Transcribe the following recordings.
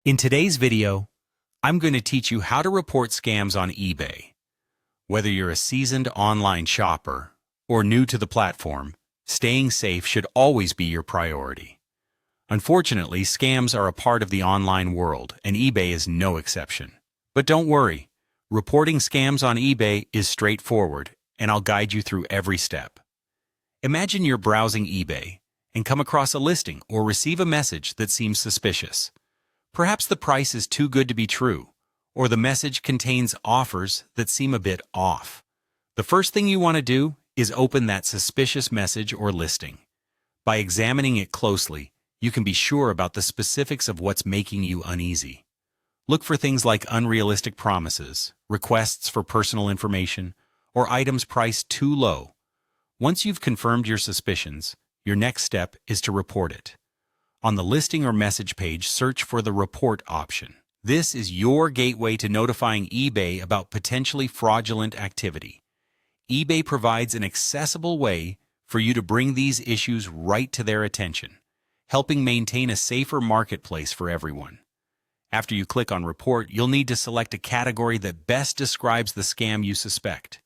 In today's video, I'm going to teach you how to report scams on eBay. Whether you're a seasoned online shopper or new to the platform, staying safe should always be your priority. Unfortunately, scams are a part of the online world, and eBay is no exception. But don't worry, reporting scams on eBay is straightforward, and I'll guide you through every step. Imagine you're browsing eBay and come across a listing or receive a message that seems suspicious. Perhaps the price is too good to be true, or the message contains offers that seem a bit off. The first thing you want to do is open that suspicious message or listing. By examining it closely, you can be sure about the specifics of what's making you uneasy. Look for things like unrealistic promises, requests for personal information, or items priced too low. Once you've confirmed your suspicions, your next step is to report it. On the listing or message page, search for the Report option. This is your gateway to notifying eBay about potentially fraudulent activity. eBay provides an accessible way for you to bring these issues right to their attention, helping maintain a safer marketplace for everyone. After you click on Report, you'll need to select a category that best describes the scam you suspect.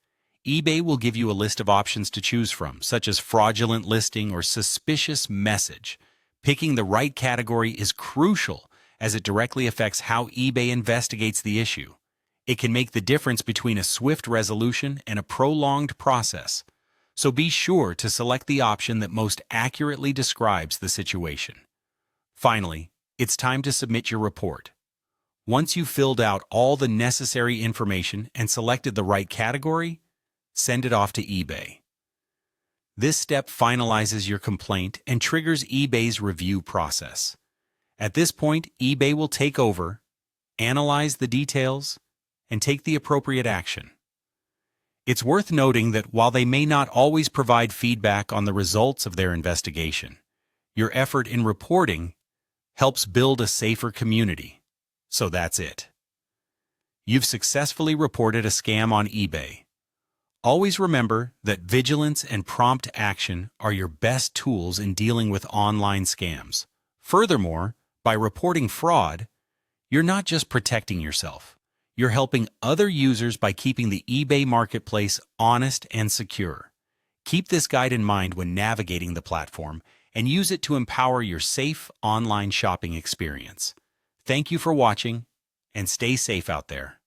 eBay will give you a list of options to choose from, such as fraudulent listing or suspicious message. Picking the right category is crucial as it directly affects how eBay investigates the issue. It can make the difference between a swift resolution and a prolonged process, so be sure to select the option that most accurately describes the situation. Finally, it's time to submit your report. Once you've filled out all the necessary information and selected the right category, send it off to eBay. This step finalizes your complaint and triggers eBay's review process. At this point, eBay will take over, analyze the details, and take the appropriate action. It's worth noting that while they may not always provide feedback on the results of their investigation, your effort in reporting helps build a safer community. So that's it. You've successfully reported a scam on eBay. Always remember that vigilance and prompt action are your best tools in dealing with online scams. Furthermore, by reporting fraud, you're not just protecting yourself. You're helping other users by keeping the eBay marketplace honest and secure. Keep this guide in mind when navigating the platform and use it to empower your safe online shopping experience. Thank you for watching, and stay safe out there.